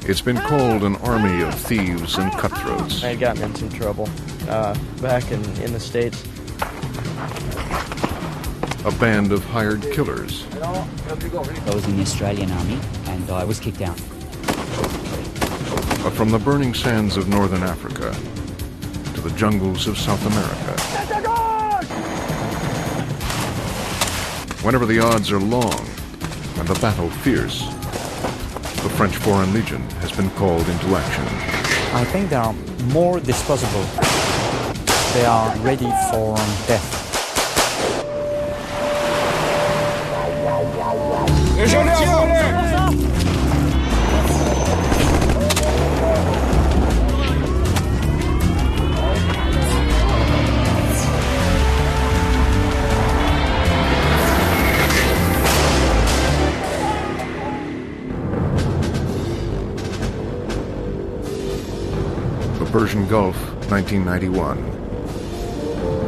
It's been called an army of thieves and cutthroats. I had gotten in some trouble back in the States. A band of hired killers. I was in the Australian Army and I was kicked out. But from the burning sands of northern Africa to the jungles of South America, whenever the odds are long and the battle fierce, the French Foreign Legion has been called into action. I think they are more disposable. They are ready for death. Persian Gulf, 1991.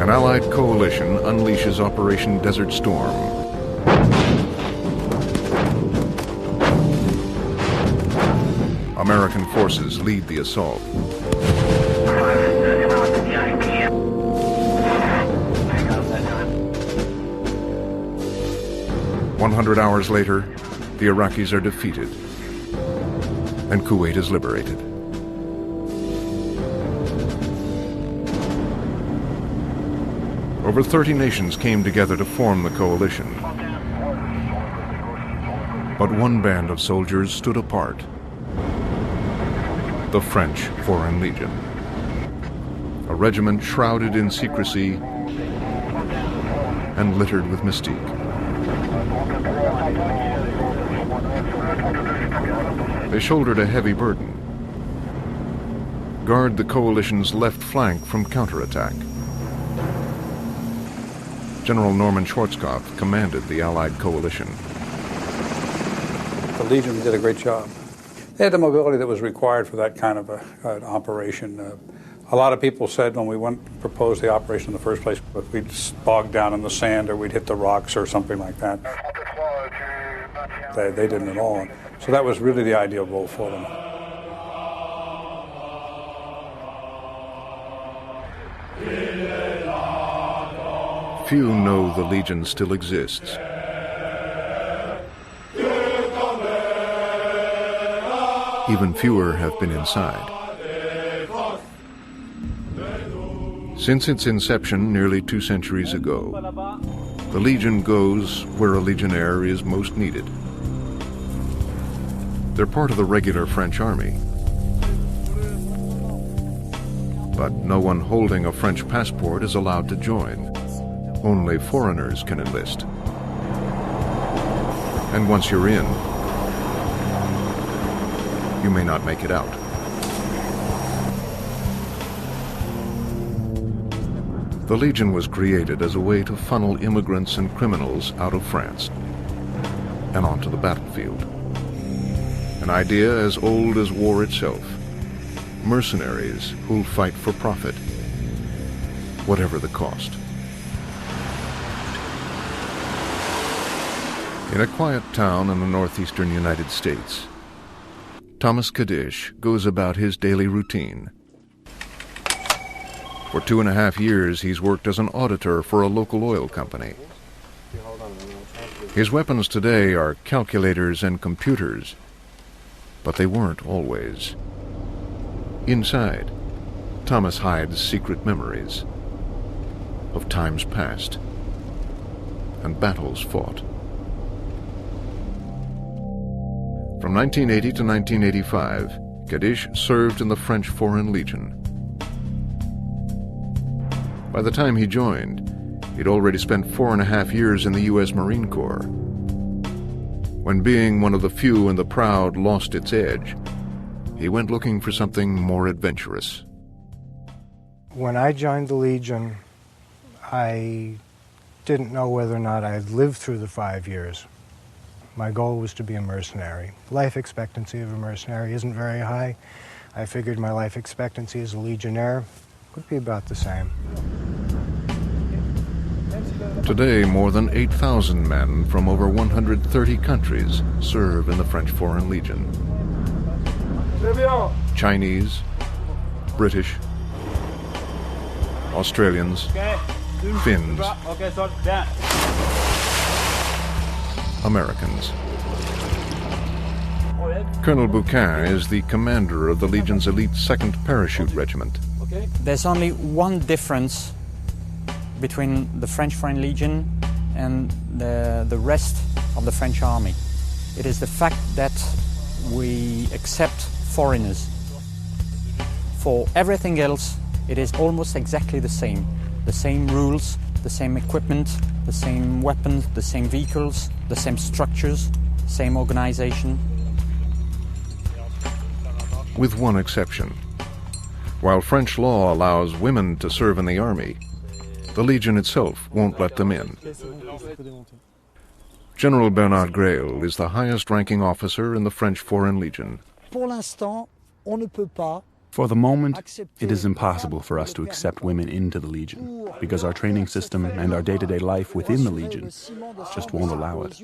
An Allied coalition unleashes Operation Desert Storm. American forces lead the assault. 100 hours later, the Iraqis are defeated, and Kuwait is liberated. Over 30 nations came together to form the coalition. But one band of soldiers stood apart: the French Foreign Legion. A regiment shrouded in secrecy and littered with mystique. They shouldered a heavy burden: guard the coalition's left flank from counterattack. General Norman Schwarzkopf commanded the Allied coalition. The Legion did a great job. They had the mobility that was required for that kind of an operation. A lot of people said when we proposed the operation in the first place, we'd bogged down in the sand or we'd hit the rocks or something like that. They didn't at all. So that was really the ideal role for them. Few know the Legion still exists. Even fewer have been inside. Since its inception nearly 2 centuries ago, the Legion goes where a legionnaire is most needed. They're part of the regular French army. But no one holding a French passport is allowed to join. Only foreigners can enlist. And once you're in, you may not make it out. The Legion was created as a way to funnel immigrants and criminals out of France and onto the battlefield. An idea as old as war itself. Mercenaries who'll fight for profit, whatever the cost. In a quiet town in the northeastern United States, Thomas Kadish goes about his daily routine. For 2.5 years, he's worked as an auditor for a local oil company. His weapons today are calculators and computers, but they weren't always. Inside, Thomas hides secret memories of times past and battles fought. From 1980 to 1985, Kadish served in the French Foreign Legion. By the time he joined, he'd already spent 4.5 years in the U.S. Marine Corps. When being one of the few and the proud lost its edge, he went looking for something more adventurous. When I joined the Legion, I didn't know whether or not I'd lived through the 5 years. My goal was to be a mercenary. Life expectancy of a mercenary isn't very high. I figured my life expectancy as a legionnaire would be about the same. Today, more than 8,000 men from over 130 countries serve in the French Foreign Legion. Chinese, British, Australians, Finns, Americans. Colonel Bouquin is the commander of the Legion's elite 2nd Parachute Regiment. There's only one difference between the French Foreign Legion and the rest of the French army. It is the fact that we accept foreigners. For everything else, it is almost exactly the same. The same rules, the same equipment, the same weapons, the same vehicles, the same structures, same organization. With one exception. While French law allows women to serve in the army, the Legion itself won't let them in. General Bernard Grail is the highest-ranking officer in the French Foreign Legion. For the moment, it is impossible for us to accept women into the Legion, because our training system and our day-to-day life within the Legion just won't allow it.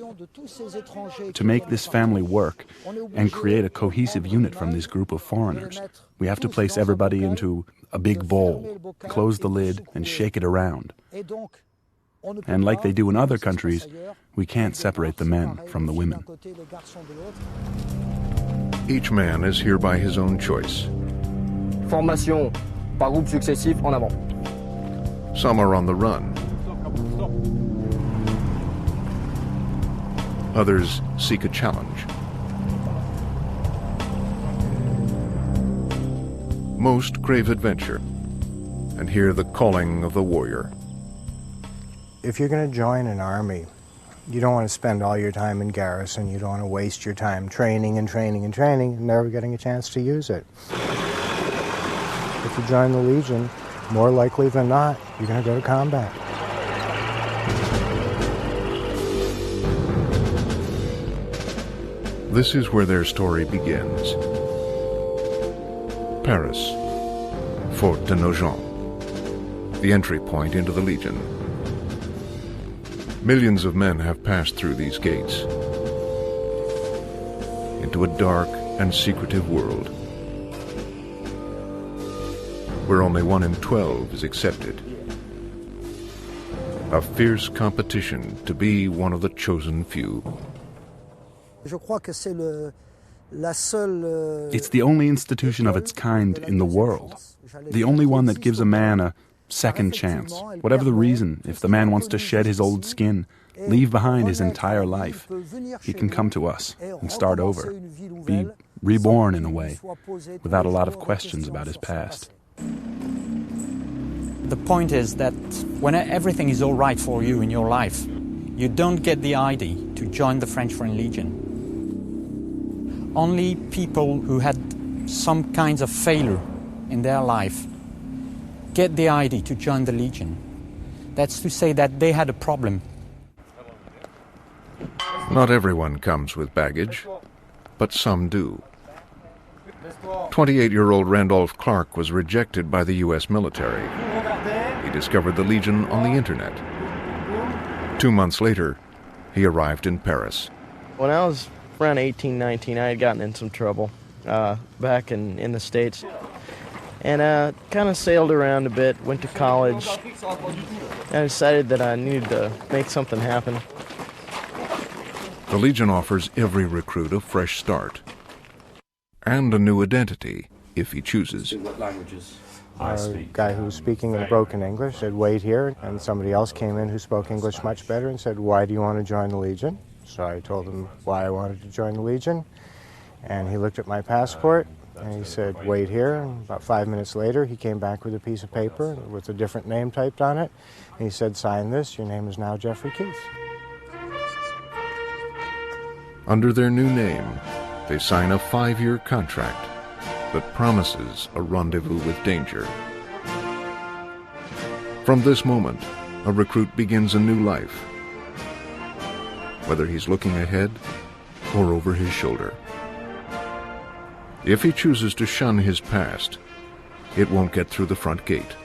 To make this family work and create a cohesive unit from this group of foreigners, we have to place everybody into a big bowl, close the lid, and shake it around. And like they do in other countries, we can't separate the men from the women. Each man is here by his own choice. Formation par groupe successif en avant. Some are on the run. Others seek a challenge. Most crave adventure and hear the calling of the warrior. If you're going to join an army, you don't want to spend all your time in garrison. You don't want to waste your time training and training and training and never getting a chance to use it. If you join the Legion, more likely than not, you're going to go to combat. This is where their story begins. Paris, Fort de Nogent, the entry point into the Legion. Millions of men have passed through these gates into a dark and secretive world where only 1 in 12 is accepted. A fierce competition to be one of the chosen few. It's the only institution of its kind in the world. The only one that gives a man a second chance. Whatever the reason, if the man wants to shed his old skin, leave behind his entire life, he can come to us and start over, be reborn in a way, without a lot of questions about his past. The point is that when everything is all right for you in your life, you don't get the ID to join the French Foreign Legion. Only people who had some kinds of failure in their life get the ID to join the Legion. That's to say that they had a problem. Not everyone comes with baggage, but some do. 28-year-old Randolph Clark was rejected by the U.S. military. He discovered the Legion on the internet. 2 months later, he arrived in Paris. When I was around 18, 19, I had gotten in some trouble back in the States. And kind of sailed around a bit, went to college. I decided that I needed to make something happen. The Legion offers every recruit a fresh start and a new identity if he chooses. What languages? A guy who was speaking in broken English said, wait here, and somebody else came in who spoke English much better and said, why do you want to join the Legion? So I told him why I wanted to join the Legion, and he looked at my passport, and he said, wait here, and about 5 minutes later, he came back with a piece of paper with a different name typed on it, and he said, sign this, your name is now Jeffrey Keith. Under their new name, they sign a 5-year contract that promises a rendezvous with danger. From this moment, a recruit begins a new life, whether he's looking ahead or over his shoulder. If he chooses to shun his past, it won't get through the front gate.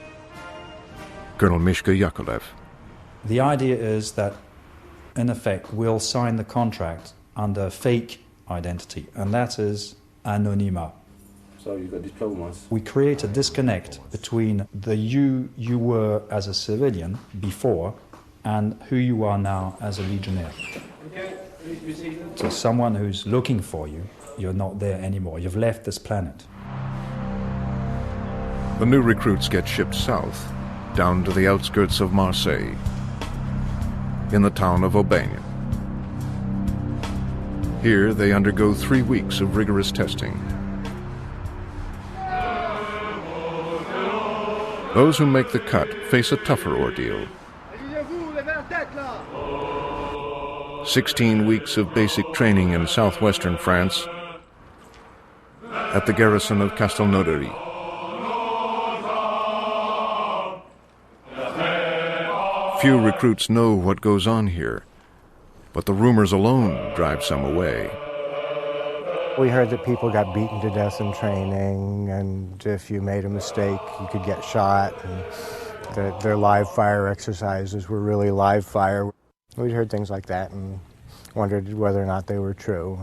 Colonel Mishka Yakolev. The idea is that, in effect, we'll sign the contract under fake identity, and that is anonymat. So you got diplomas. We create a disconnect between the you were as a civilian before and who you are now as a legionnaire. So someone who's looking for you, you're not there anymore. You've left this planet. The new recruits get shipped south, down to the outskirts of Marseille, in the town of Aubagne. Here they undergo 3 weeks of rigorous testing. Those who make the cut face a tougher ordeal. 16 weeks of basic training in southwestern France at the garrison of Castelnaudary. Few recruits know what goes on here, but the rumors alone drive some away. We heard that people got beaten to death in training, and if you made a mistake, you could get shot, and that their live fire exercises were really live fire. We'd heard things like that and wondered whether or not they were true.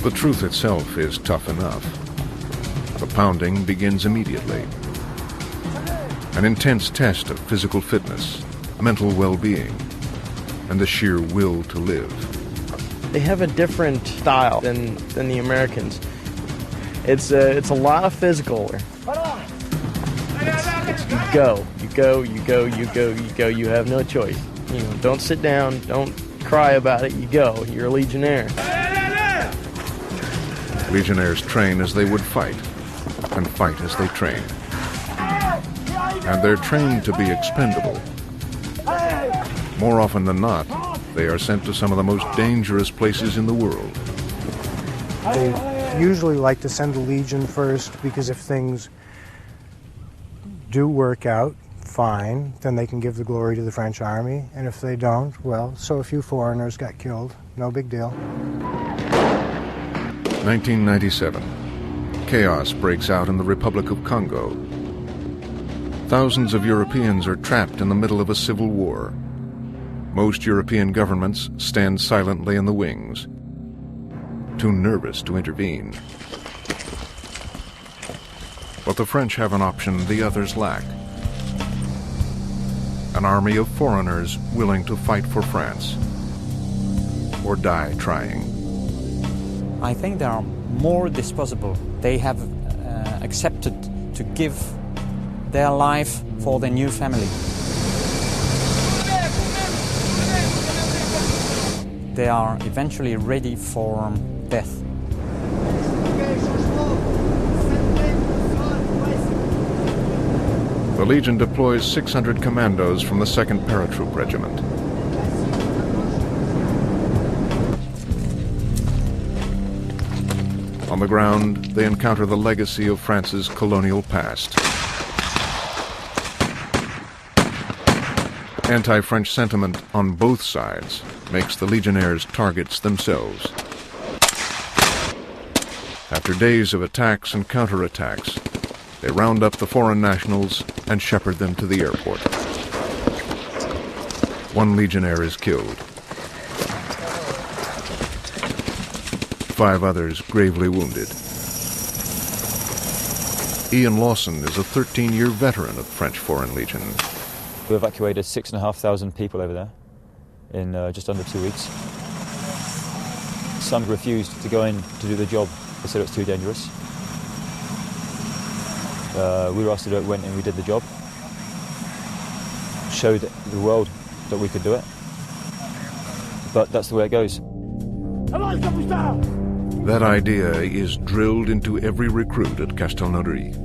The truth itself is tough enough. The pounding begins immediately. An intense test of physical fitness, mental well-being, and the sheer will to live. They have a different style than the Americans. It's a lot of physical. It's you go. You have no choice. You know, don't sit down. Don't cry about it. You go. You're a legionnaire. Legionnaires train as they would fight, and fight as they train. And they're trained to be expendable. More often than not, they are sent to some of the most dangerous places in the world. They usually like to send the Legion first because if things do work out fine, then they can give the glory to the French army. And if they don't, well, so a few foreigners got killed. No big deal. 1997. Chaos breaks out in the Republic of Congo. Thousands of Europeans are trapped in the middle of a civil war. Most European governments stand silently in the wings, too nervous to intervene. But the French have an option the others lack. An army of foreigners willing to fight for France, or die trying. I think they are more disposable. They have accepted to give their life for their new family. They are eventually ready for death. The Legion deploys 600 commandos from the 2nd Paratroop Regiment. On the ground, they encounter the legacy of France's colonial past. Anti-French sentiment on both sides makes the Legionnaires targets themselves. After days of attacks and counterattacks, they round up the foreign nationals and shepherd them to the airport. One Legionnaire is killed. 5 others gravely wounded. Ian Lawson is a 13-year veteran of French Foreign Legion. We evacuated 6,500 people over there in just under 2 weeks. Some refused to go in to do the job. They said it was too dangerous. We were asked to do it, went and we did the job. Showed the world that we could do it. But that's the way it goes. That idea is drilled into every recruit at Castelnaudary.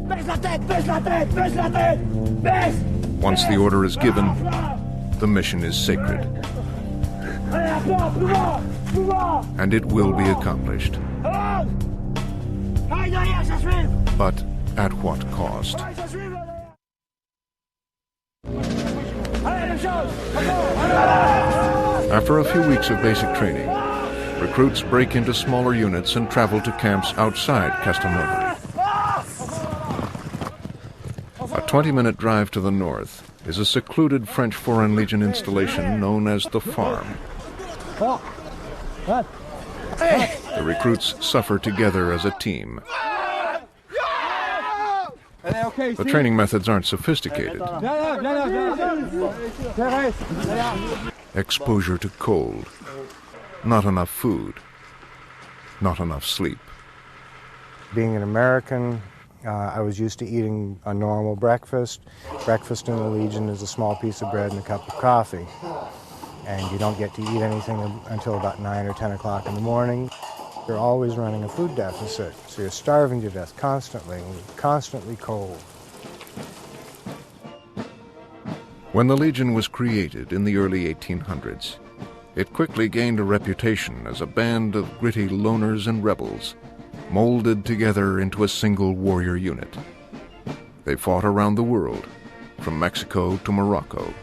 Once the order is given, the mission is sacred. And it will be accomplished. But at what cost? After a few weeks of basic training, recruits break into smaller units and travel to camps outside Castelnaudary. A 20-minute drive to the north is a secluded French Foreign Legion installation known as the Farm. The recruits suffer together as a team. The training methods aren't sophisticated. Exposure to cold, not enough food, not enough sleep. Being an American, I was used to eating a normal breakfast. Breakfast in the Legion is a small piece of bread and a cup of coffee. And you don't get to eat anything until about 9 or 10 o'clock in the morning. You're always running a food deficit, so you're starving to death constantly, constantly cold. When the Legion was created in the early 1800s, it quickly gained a reputation as a band of gritty loners and rebels, molded together into a single warrior unit. They fought around the world, from Mexico to Morocco.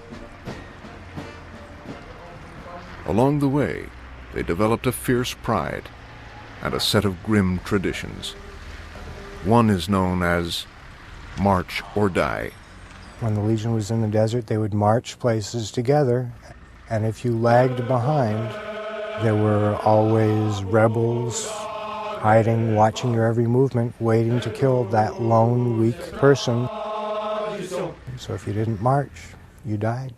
Along the way, they developed a fierce pride and a set of grim traditions. One is known as March or Die. When the Legion was in the desert, they would march places together, and if you lagged behind, there were always rebels hiding, watching your every movement, waiting to kill that lone, weak person. So if you didn't march, you died.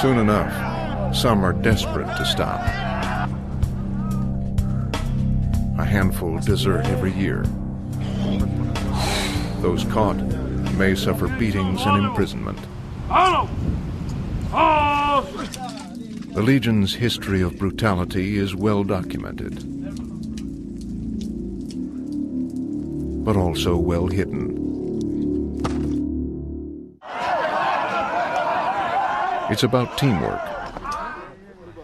Soon enough, some are desperate to stop. A handful desert every year. Those caught may suffer beatings and imprisonment. The Legion's history of brutality is well documented, but also well hidden. It's about teamwork,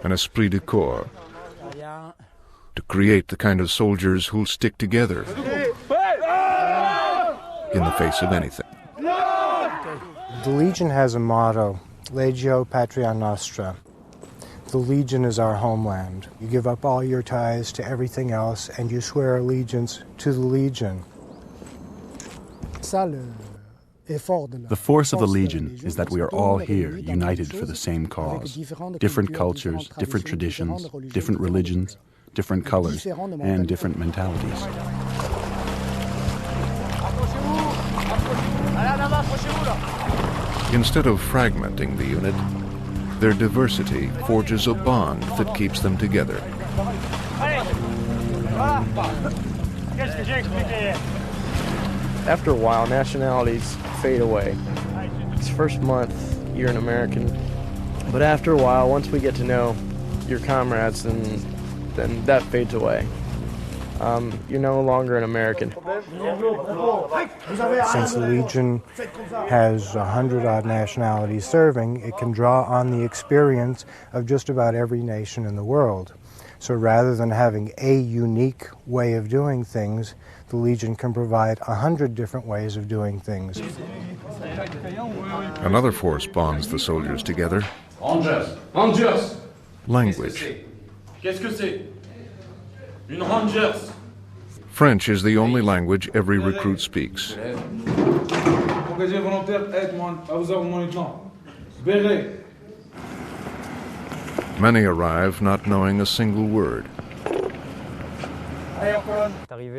an esprit de corps, to create the kind of soldiers who'll stick together in the face of anything. The Legion has a motto, Legio Patria Nostra. The Legion is our homeland. You give up all your ties to everything else and you swear allegiance to the Legion. The force of the Legion is that we are all here, united for the same cause. Different cultures, different traditions, different religions, different colors, and different mentalities. Instead of fragmenting the unit, their diversity forges a bond that keeps them together. After a while, nationalities fade away. It's first month, you're an American, but after a while, once we get to know your comrades, then that fades away. You're no longer an American. Since the Legion has 100-odd nationalities serving, it can draw on the experience of just about every nation in the world. So rather than having a unique way of doing things, the Legion can provide 100 different ways of doing things. Another force bonds the soldiers together. Rangers. Language. Qu'est-ce que c'est? Une Rangers. French is the only language every recruit speaks. Engagé volontaire, aide-moi à vous avoir mon lieutenant. Béret. Many arrive not knowing a single word.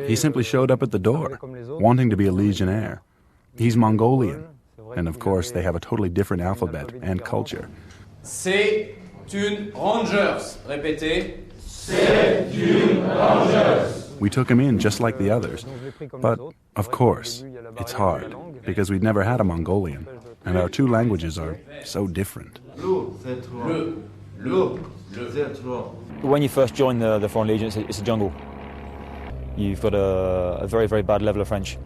He simply showed up at the door, wanting to be a Legionnaire. He's Mongolian, and of course they have a totally different alphabet and culture. C'est une Rangers. Répétez. C'est une Rangers. We took him in just like the others, but of course, it's hard, because we'd never had a Mongolian, and our two languages are so different. When you first join the Foreign Legion, it's a jungle. You've got a very, very bad level of French.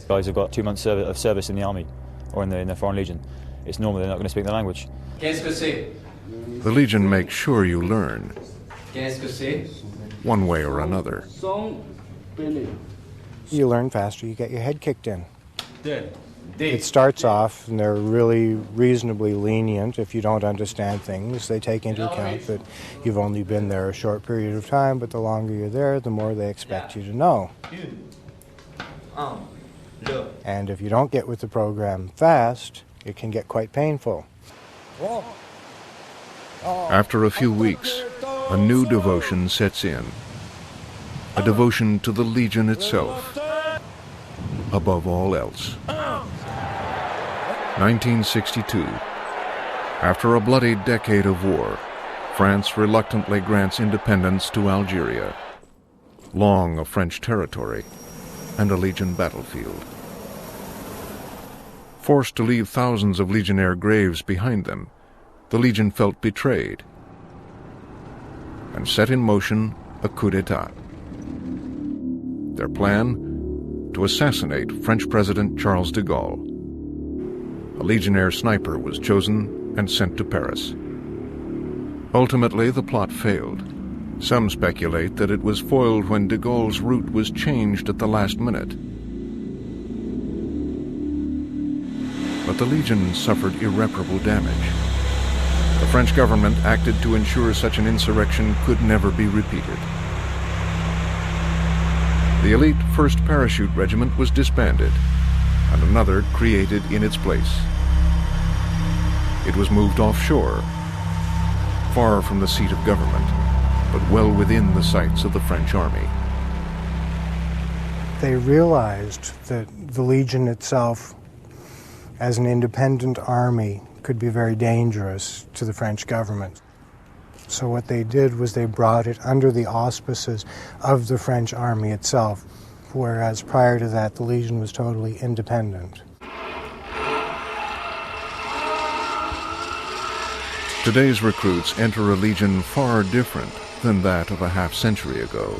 Guys have got 2 months of service in the army or in the Foreign Legion. It's normal they're not going to speak the language. Qu'est-ce que c'est? The Legion makes sure you learn, Qu'est-ce que c'est? one way or another. You learn faster, you get your head kicked in. It starts off, and they're really reasonably lenient if you don't understand things. They take into account that you've only been there a short period of time, but the longer you're there, the more they expect you to know. And if you don't get with the program fast, it can get quite painful. After a few weeks, a new devotion sets in. A devotion to the Legion itself, above all else. 1962. After a bloody decade of war, France reluctantly grants independence to Algeria, long a French territory and a Legion battlefield. Forced to leave thousands of Legionnaire graves behind them, the Legion felt betrayed and set in motion a coup d'etat. Their plan? To assassinate French President Charles de Gaulle. A Legionnaire sniper was chosen and sent to Paris. Ultimately, the plot failed. Some speculate that it was foiled when de Gaulle's route was changed at the last minute. But the Legion suffered irreparable damage. The French government acted to ensure such an insurrection could never be repeated. The elite 1st Parachute Regiment was disbanded, and another created in its place. It was moved offshore, far from the seat of government, but well within the sights of the French army. They realized that the Legion itself, as an independent army, could be very dangerous to the French government. So what they did was they brought it under the auspices of the French army itself, whereas prior to that, the Legion was totally independent. Today's recruits enter a Legion far different than that of a half-century ago.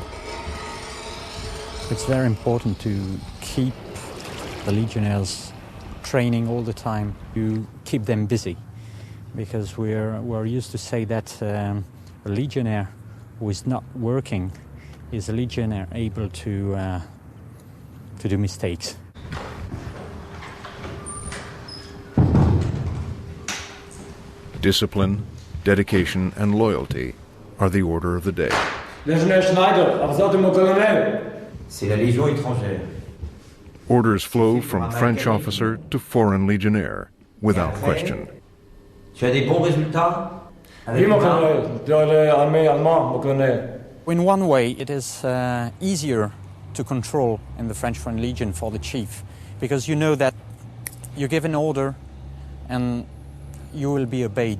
It's very important to keep the Legionnaires training all the time, to keep them busy, because we're used to say that a Legionnaire who is not working is a Legionnaire able to do mistakes. Discipline, dedication, and loyalty are the order of the day. Légionnaire Schneider, absent de mon colonel. C'est la Légion étrangère. Orders flow from French officer to foreign Legionnaire, without question. Tu as des bons résultats? Oui, mon colonel. Dans l'armée allemande, mon colonel. In one way, it is easier to control in the French Foreign Legion for the chief, because you know that you give an order and you will be obeyed.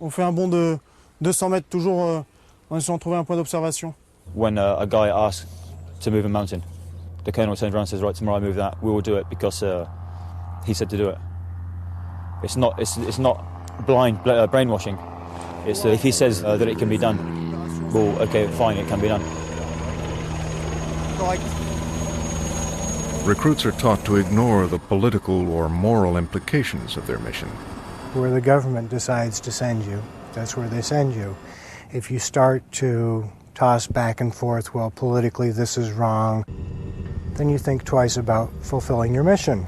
On fait un bond de 200 mètres, toujours en essayant de trouver un point d'observation. When a guy asks to move a mountain, the colonel turns around and says, right, tomorrow I move that, we will do it because he said to do it. It's not blind brainwashing. It's if he says that it can be done, well, okay, fine, it can be done. Recruits are taught to ignore the political or moral implications of their mission. Where the government decides to send you, that's where they send you. If you start to toss back and forth, well, politically this is wrong, then you think twice about fulfilling your mission.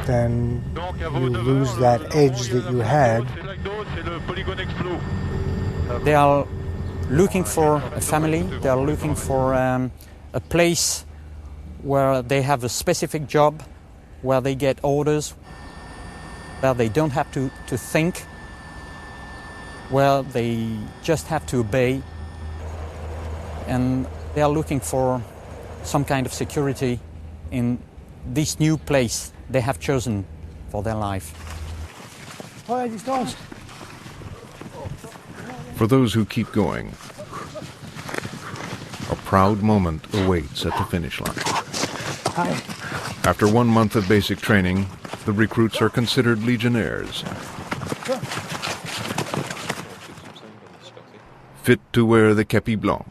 Then you lose that edge that you had. They are looking for a family, they are looking for a place where they have a specific job, where they get orders, where they don't have to think, where they just have to obey, and they are looking for some kind of security in this new place they have chosen for their life. For those who keep going, a proud moment awaits at the finish line. After 1 month of basic training, the recruits are considered Legionnaires, fit to wear the képi blanc,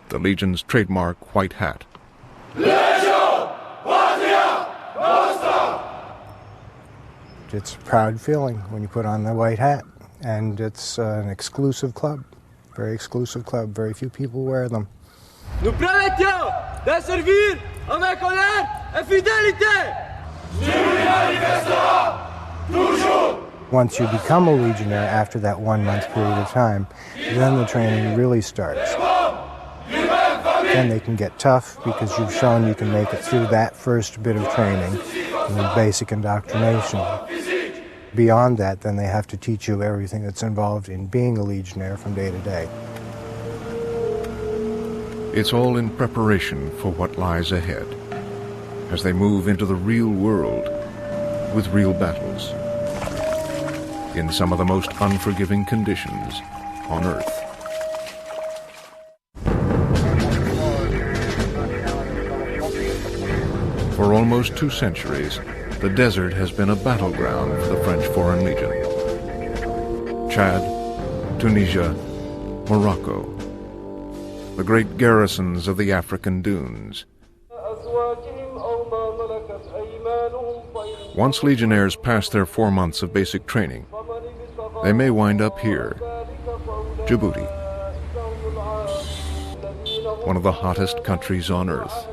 the Legion's trademark white hat. It's a proud feeling when you put on the white hat, and it's an exclusive club, very exclusive club. Very few people wear them. Nous promettons de servir avec honneur et fidélité. Once you become a Legionnaire after that 1 month period of time, then the training really starts. Then they can get tough because you've shown you can make it through that first bit of training and the basic indoctrination. Beyond that, then they have to teach you everything that's involved in being a Legionnaire from day to day. It's all in preparation for what lies ahead as they move into the real world with real battles in some of the most unforgiving conditions on Earth. For almost 2 centuries, the desert has been a battleground for the French Foreign Legion. Chad, Tunisia, Morocco, the great garrisons of the African dunes. Once Legionnaires pass their 4 months of basic training, they may wind up here, Djibouti, one of the hottest countries on Earth.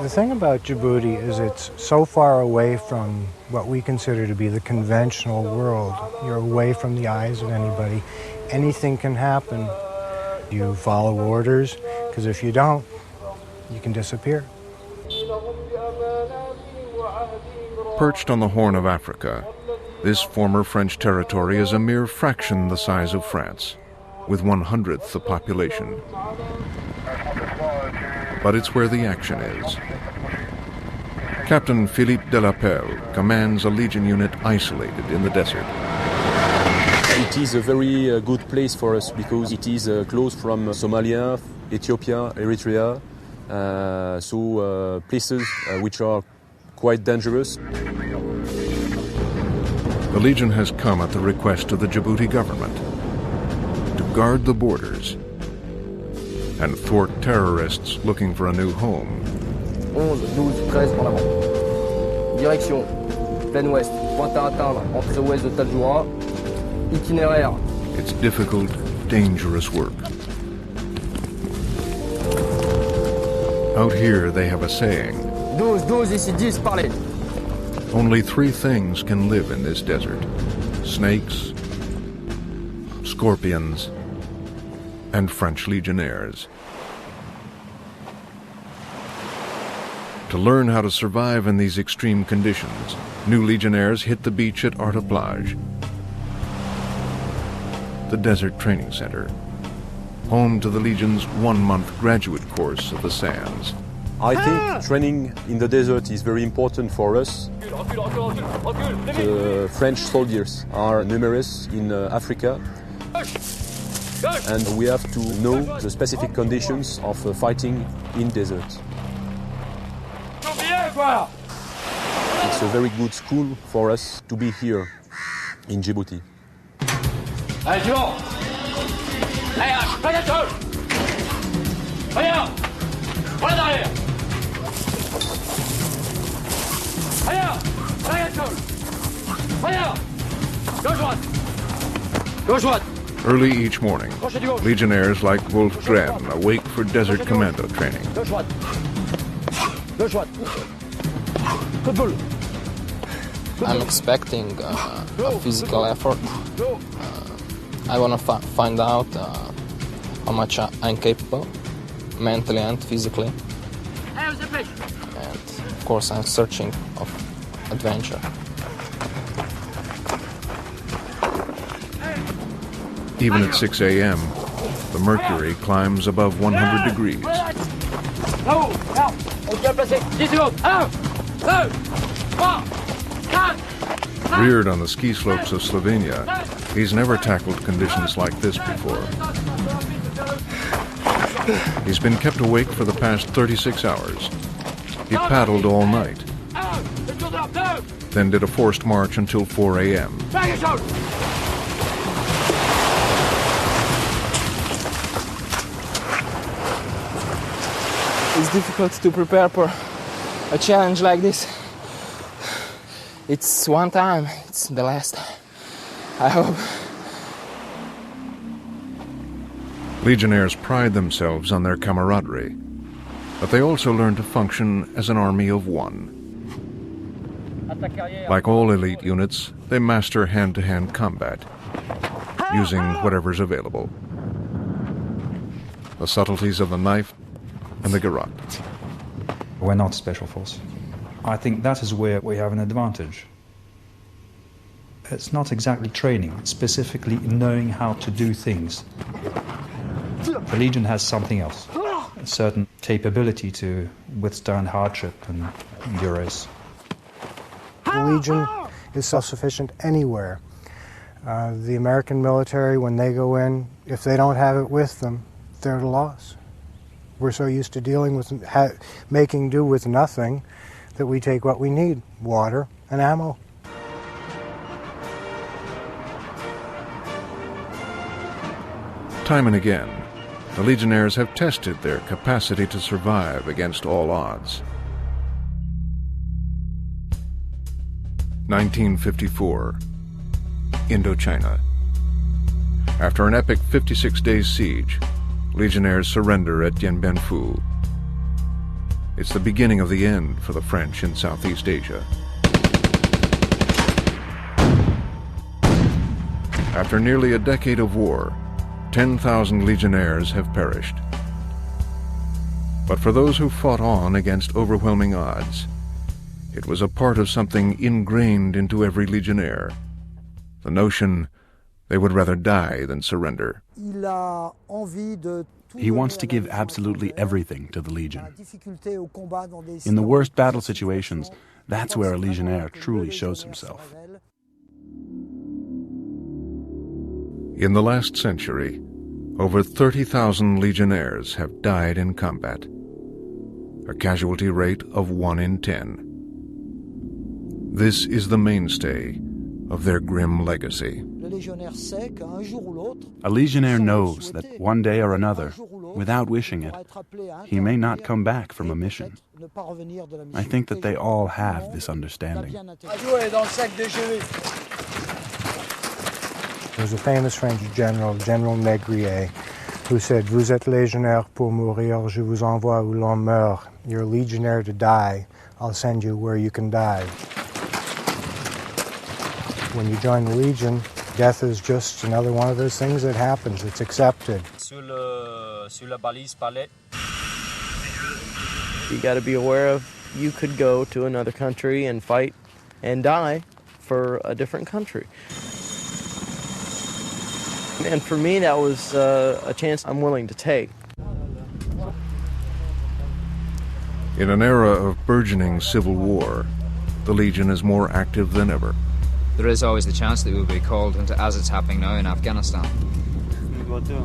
The thing about Djibouti is it's so far away from what we consider to be the conventional world. You're away from the eyes of anybody. Anything can happen. You follow orders, because if you don't, you can disappear. Perched on the Horn of Africa, this former French territory is a mere fraction the size of France, with 1/100th the population. But it's where the action is. Captain Philippe Delapelle commands a Legion unit isolated in the desert. It is a very good place for us because it is close from Somalia, Ethiopia, Eritrea, so places which are quite dangerous. The Legion has come at the request of the Djibouti government to guard the borders and thwart terrorists looking for a new home. 11, 12, 13 en avant. Direction, plein ouest, pointe à atteindre, entrée ouest de Tadjoura. Itinéraire. It's difficult, dangerous work. Out here they have a saying. 12, 12, ici 10, parlez. Only 3 things can live in this desert: snakes, scorpions, and French Legionnaires. To learn how to survive in these extreme conditions, new Legionnaires hit the beach at Arta Plage, the desert training center, home to the Legion's 1-month graduate course of the sands. I think training in the desert is very important for us. The French soldiers are numerous in Africa, and we have to know the specific conditions of fighting in desert. It's a very good school for us to be here in Djibouti. Allez, suivant. Allez, pas d'attente. Rien. Voilà derrière. Rien. Rien d'attente. Rien. Gauche droite. Gauche droite. Early each morning, Legionnaires like Wolf Dren awake for desert commando training. Gauche droite. Gauche droite. Football. I'm expecting a physical effort. I want to find out how much I'm capable, mentally and physically. And of course I'm searching of adventure. Even at 6 a.m., the mercury climbs above 100 degrees. Reared on the ski slopes of Slovenia, he's never tackled conditions like this before. He's been kept awake for the past 36 hours. He paddled all night, then did a forced march until 4 a.m. It's difficult to prepare for a challenge like this. It's one time, it's the last, I hope. Legionnaires pride themselves on their camaraderie, but they also learn to function as an army of one. Like all elite units, they master hand-to-hand combat, using whatever's available. The subtleties of the knife and the garrote. We're not special force. I think that is where we have an advantage. It's not exactly training, it's specifically knowing how to do things. The Legion has something else, a certain capability to withstand hardship and duress. The Legion is self-sufficient anywhere. The American military, when they go in, if they don't have it with them, they're at a loss. We're so used to dealing with, making do with nothing, that we take what we need, water and ammo. Time and again, the Legionnaires have tested their capacity to survive against all odds. 1954, Indochina. After an epic 56-day siege, Legionnaires surrender at Dien Bien Phu. It's the beginning of the end for the French in Southeast Asia. After nearly a decade of war, 10,000 Legionnaires have perished. But for those who fought on against overwhelming odds, it was a part of something ingrained into every Legionnaire, the notion they would rather die than surrender. He wants to give absolutely everything to the Legion. In the worst battle situations, that's where a Legionnaire truly shows himself. In the last century, over 30,000 Legionnaires have died in combat, a casualty rate of 1 in 10. This is the mainstay of their grim legacy. A Legionnaire knows that one day or another, without wishing it, he may not come back from a mission. I think that they all have this understanding. There was a famous French general, General Négrier, who said, "Vous êtes légionnaire pour mourir, je vous envoie où l'on meurt. You're a legionnaire to die, I'll send you where you can die." When you join the Legion, death is just another one of those things that happens. It's accepted. You got to be aware of you could go to another country and fight and die for a different country. And for me, that was a chance I'm willing to take. In an era of burgeoning civil war, the Legion is more active than ever. There is always the chance that we'll be called into, as it's happening now in Afghanistan.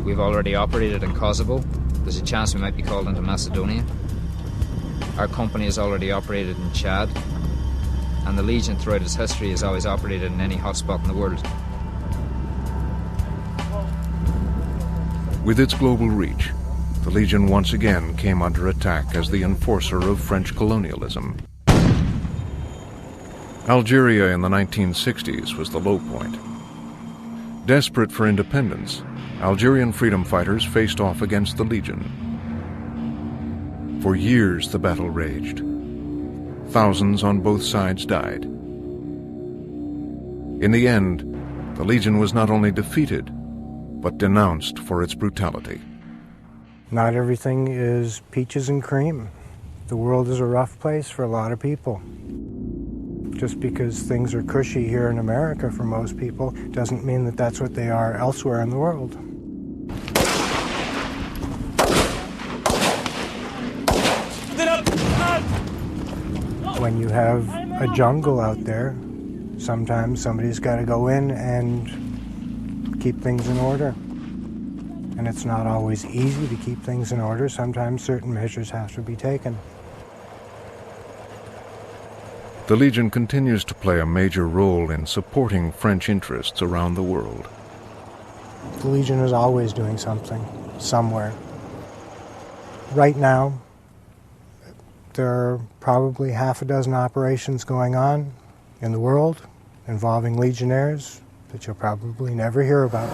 We've already operated in Kosovo. There's a chance we might be called into Macedonia. Our company has already operated in Chad. And the Legion, throughout its history, has always operated in any hotspot in the world. With its global reach, the Legion once again came under attack as the enforcer of French colonialism. Algeria in the 1960s was the low point. Desperate for independence, Algerian freedom fighters faced off against the Legion. For years the battle raged. Thousands on both sides died. In the end, the Legion was not only defeated, but denounced for its brutality. Not everything is peaches and cream. The world is a rough place for a lot of people. Just because things are cushy here in America for most people doesn't mean that that's what they are elsewhere in the world. When you have a jungle out there, sometimes somebody's got to go in and keep things in order. And it's not always easy to keep things in order. Sometimes certain measures have to be taken. The Legion continues to play a major role in supporting French interests around the world. The Legion is always doing something, somewhere. Right now, there are probably half a dozen operations going on in the world involving Legionnaires that you'll probably never hear about.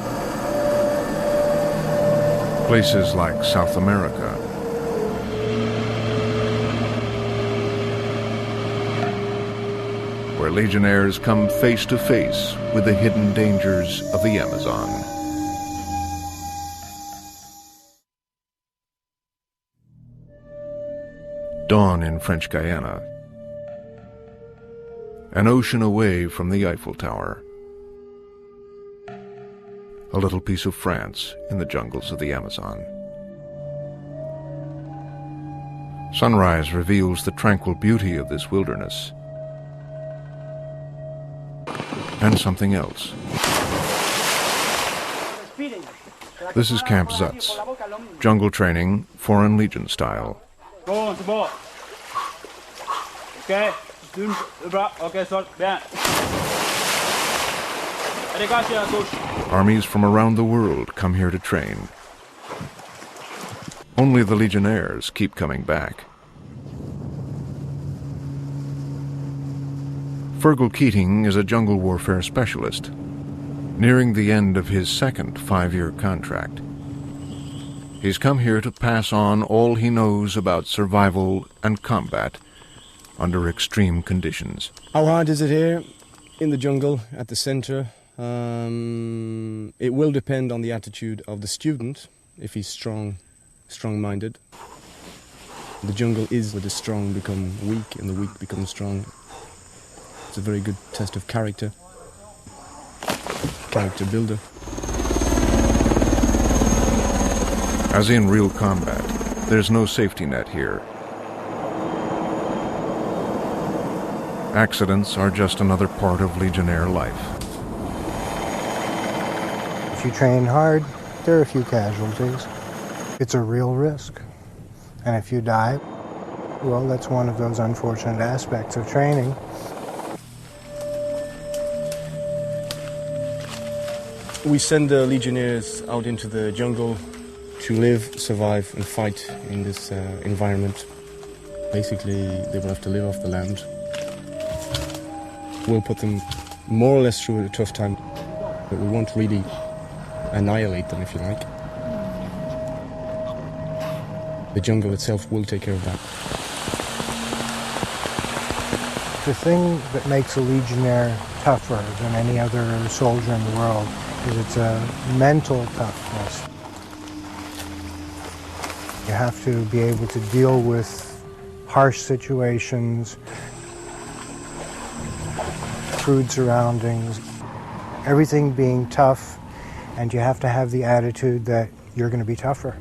Places like South America, where Legionnaires come face to face with the hidden dangers of the Amazon. Dawn in French Guiana. an ocean away from the Eiffel Tower. A little piece of France in the jungles of the Amazon. Sunrise reveals the tranquil beauty of this wilderness. And something else. This is Camp Zutz, jungle training, Foreign Legion style. Bon, c'est bon. Ok, le bras, ok, sol, bien. Allez, gauche, à gauche. Armies from around the world come here to train. Only the Legionnaires keep coming back. Fergal Keating is a jungle warfare specialist, nearing the end of his second 5-year contract. He's come here to pass on all he knows about survival and combat under extreme conditions. How hard is it here in the jungle at the center? It will depend on the attitude of the student, if he's strong-minded. The jungle is where the strong become weak and the weak become strong. It's a very good test of character builder. As in real combat, there's no safety net here. Accidents are just another part of Legionnaire life. If you train hard, there are a few casualties. It's a real risk. And if you die, well, that's one of those unfortunate aspects of training. We send the Legionnaires out into the jungle to live, survive, and fight in this environment. Basically, they will have to live off the land. We'll put them more or less through a tough time, but we won't really annihilate them, if you like. The jungle itself will take care of that. The thing that makes a Legionnaire tougher than any other soldier in the world is it's a mental toughness. You have to be able to deal with harsh situations, crude surroundings, everything being tough, and you have to have the attitude that you're going to be tougher.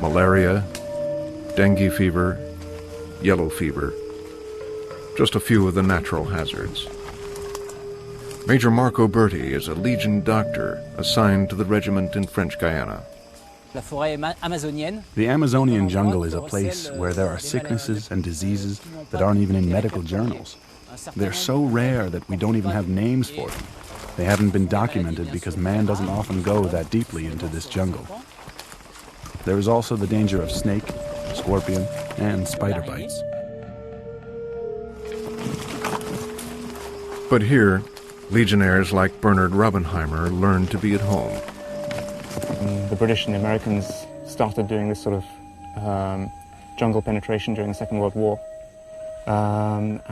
Malaria, dengue fever, yellow fever, just a few of the natural hazards. Major Marco Berti is a Legion doctor assigned to the regiment in French Guiana. The Amazonian jungle is a place where there are sicknesses and diseases that aren't even in medical journals. They're so rare that we don't even have names for them. They haven't been documented because man doesn't often go that deeply into this jungle. There is also the danger of snake, scorpion, and spider bites. But here, Legionnaires like Bernard Robbenheimer learn to be at home. The British and the Americans started doing this sort of jungle penetration during the Second World War. I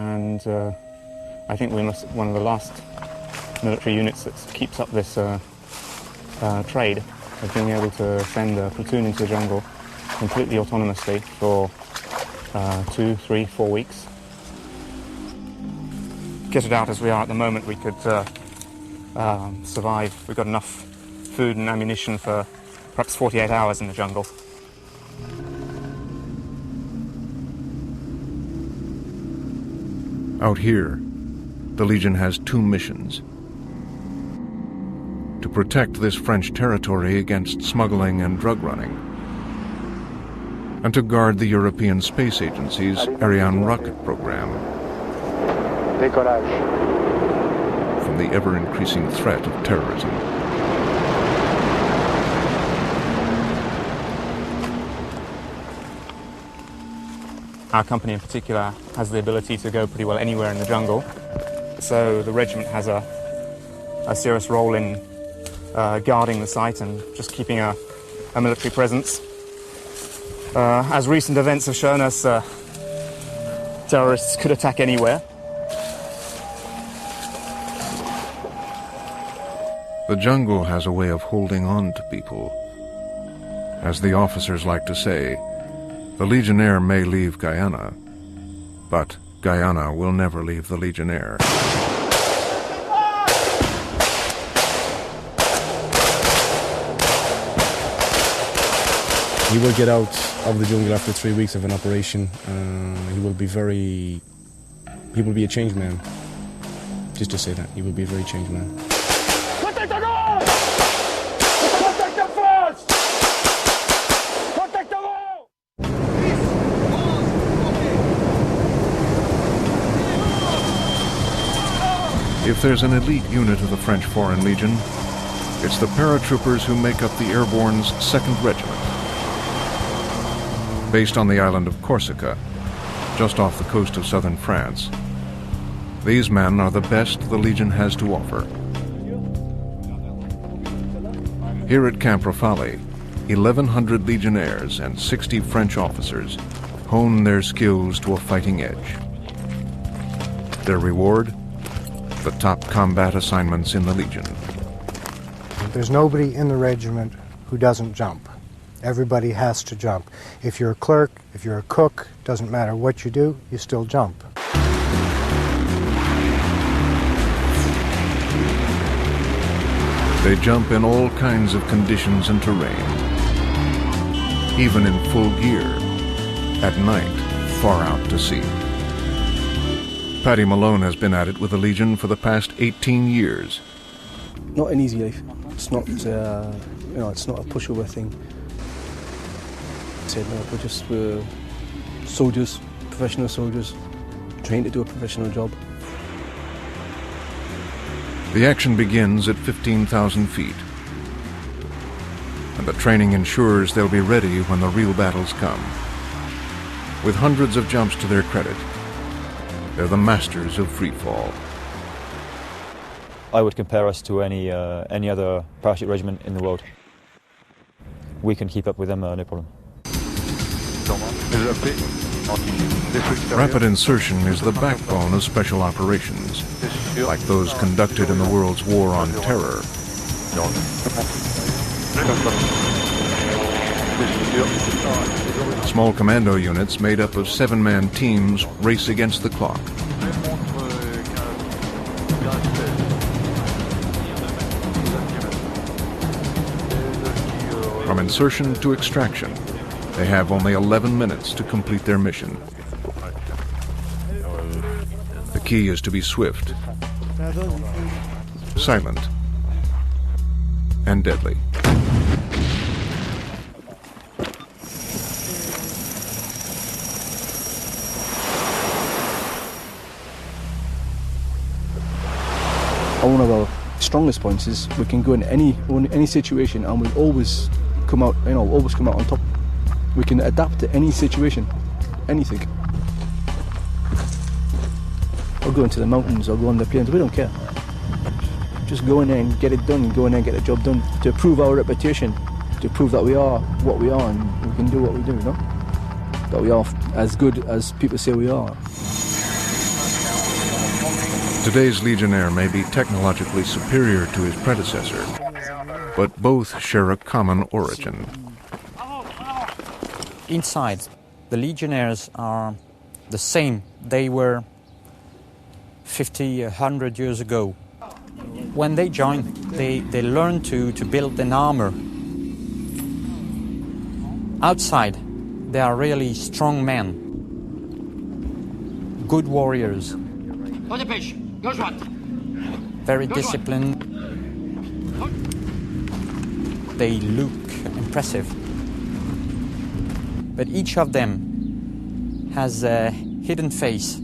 think we're one of the last military units that keeps up this trade of being able to send a platoon into the jungle completely autonomously for 2, 3, 4 weeks. Kitted out as we are at the moment, we could survive. We've got enough food and ammunition for perhaps 48 hours in the jungle. Out here, the Legion has 2 missions. To protect this French territory against smuggling and drug running, and to guard the European Space Agency's Ariane rocket program from the ever-increasing threat of terrorism. Our company in particular has the ability to go pretty well anywhere in the jungle, so the regiment has a serious role in guarding the site and just keeping a military presence. As recent events have shown us, terrorists could attack anywhere. The jungle has a way of holding on to people. As the officers like to say, the Legionnaire may leave Guyana, but Guyana will never leave the Legionnaire. He will get out of the jungle after 3 weeks of an operation. He will be a changed man. Just to say that, he will be a very changed man. Protect the goal! Protect the first! Protect the wall! If there's an elite unit of the French Foreign Legion, it's the paratroopers who make up the Airborne's 2nd Regiment. Based on the island of Corsica, just off the coast of southern France, these men are the best the Legion has to offer. Here at Camp Rafale, 1,100 Legionnaires and 60 French officers hone their skills to a fighting edge. Their reward? The top combat assignments in the Legion. There's nobody in the regiment who doesn't jump. Everybody has to jump. If you're a clerk, if you're a cook, doesn't matter what you do, you still jump. They jump in all kinds of conditions and terrain, even in full gear, at night, far out to sea. Paddy Malone has been at it with the Legion for the past 18 years. Not an easy life. It's not, it's not a pushover thing. Said no, we're soldiers, professional soldiers, trained to do a professional job. The action begins at 15,000 feet, and the training ensures they'll be ready when the real battles come. With hundreds of jumps to their credit, they're the masters of free fall. I would compare us to any other parachute regiment in the world. We can keep up with them, no problem. Rapid insertion is the backbone of special operations, like those conducted in the world's war on terror. Small commando units made up of 7-man teams race against the clock. From insertion to extraction, they have only 11 minutes to complete their mission. The key is to be swift, silent, and deadly. One of our strongest points is we can go in any situation and we always come out, always come out on top. We can adapt to any situation, anything. I'll go into the mountains, I'll go on the plains, we don't care. Just go in there and get it done, go in there and get the job done, to prove our reputation, to prove that we are what we are and we can do what we do, that we are as good as people say we are. Today's Legionnaire may be technologically superior to his predecessor, but both share a common origin. Inside, the Legionnaires are the same they were 50, 100 years ago. When they join, they learn to build an armor. Outside, they are really strong men, good warriors, very disciplined. They look impressive. But each of them has a hidden face.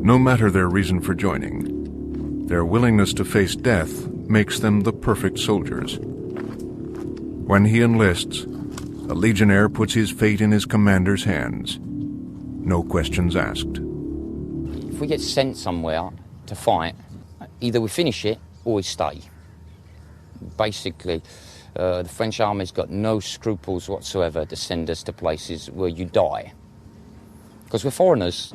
No matter their reason for joining, their willingness to face death makes them the perfect soldiers. When he enlists, a Legionnaire puts his fate in his commander's hands. No questions asked. If we get sent somewhere to fight, either we finish it or we stay. Basically, the French army's got no scruples whatsoever to send us to places where you die. Because we're foreigners.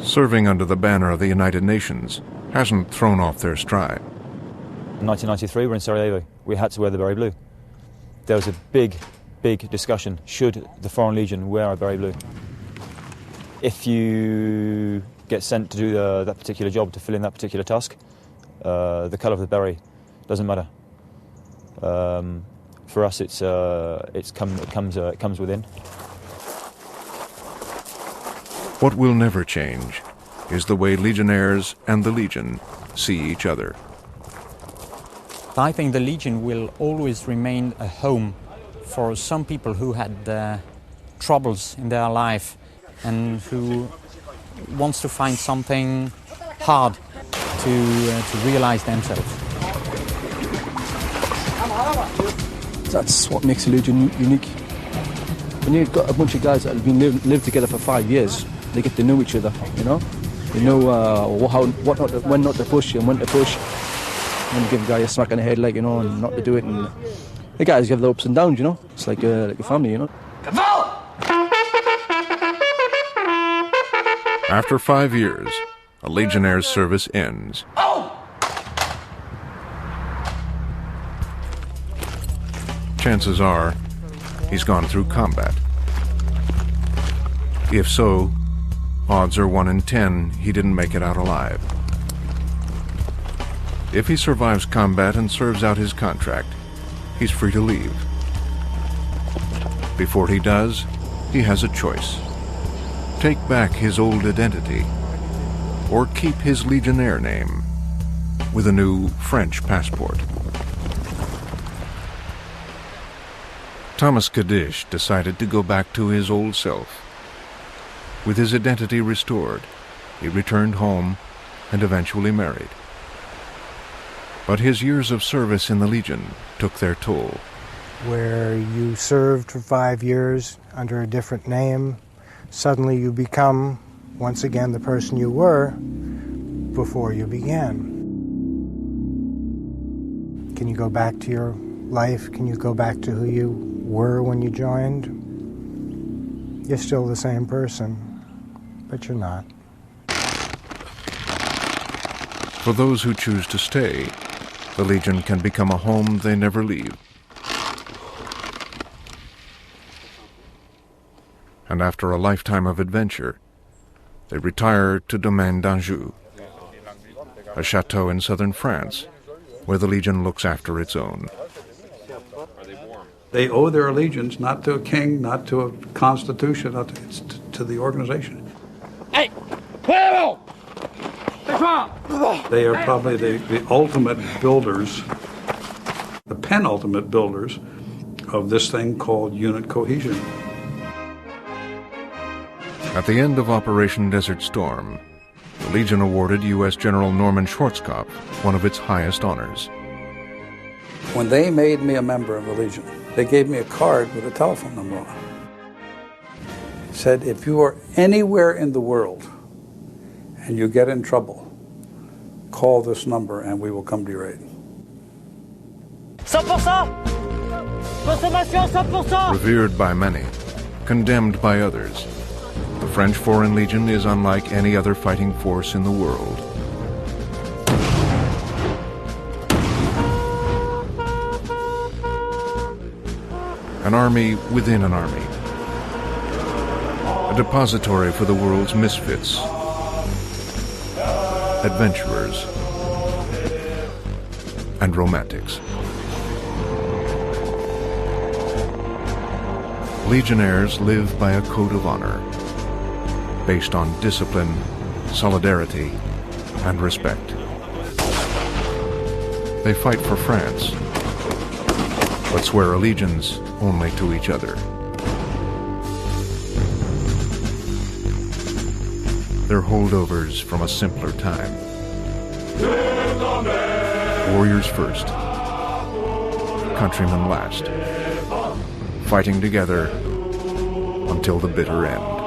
Serving under the banner of the United Nations hasn't thrown off their stride. In 1993, we were in Sarajevo. We had to wear the Beret Blue. There was a big discussion, should the Foreign Legion wear a Beret Blue? if you get sent to do that particular job, to fill in that particular task, the colour of the beret doesn't matter. For us, it comes within. What will never change is the way Legionnaires and the Legion see each other. I think the Legion will always remain a home for some people who had troubles in their life and who wants to find something hard to realize themselves. That's what makes the Legion unique. When you've got a bunch of guys that have been lived together for 5 years, they get to know each other, you know? They know when not to push and when to push. When to give a guy a smack on the head, like, you know, and not to do it. And the guys have the ups and downs, you know? It's like a family, you know? After 5 years, a Legionnaire's service ends. Chances are, he's gone through combat. If so, odds are 1 in 10 he didn't make it out alive. If he survives combat and serves out his contract, he's free to leave. Before he does, he has a choice. Take back his old identity, or keep his Legionnaire name with a new French passport. Thomas Kadish decided to go back to his old self. With his identity restored, he returned home and eventually married. But his years of service in the Legion took their toll. Where you served for 5 years under a different name, suddenly you become, once again, the person you were before you began. Can you go back to your life? Can you go back to who you were when you joined? You're still the same person, but you're not. For those who choose to stay, the Legion can become a home they never leave. And after a lifetime of adventure, they retire to Domaine d'Anjou, a chateau in southern France, where the Legion looks after its own. They owe their allegiance not to a king, not to a constitution, it's to the organization. Hey! They are probably the ultimate builders, the penultimate builders of this thing called unit cohesion. At the end of Operation Desert Storm, the Legion awarded U.S. General Norman Schwarzkopf one of its highest honors. When they made me a member of the Legion, they gave me a card with a telephone number on it. It said, if you are anywhere in the world and you get in trouble, call this number and we will come to your aid. 100%! Consommation 100%! Revered by many, condemned by others, the French Foreign Legion is unlike any other fighting force in the world. An army within an army. A depository for the world's misfits, adventurers, and romantics. Legionnaires live by a code of honor, based on discipline, solidarity, and respect. They fight for France, but swear allegiance only to each other. They're holdovers from a simpler time. Warriors first, countrymen last, fighting together until the bitter end.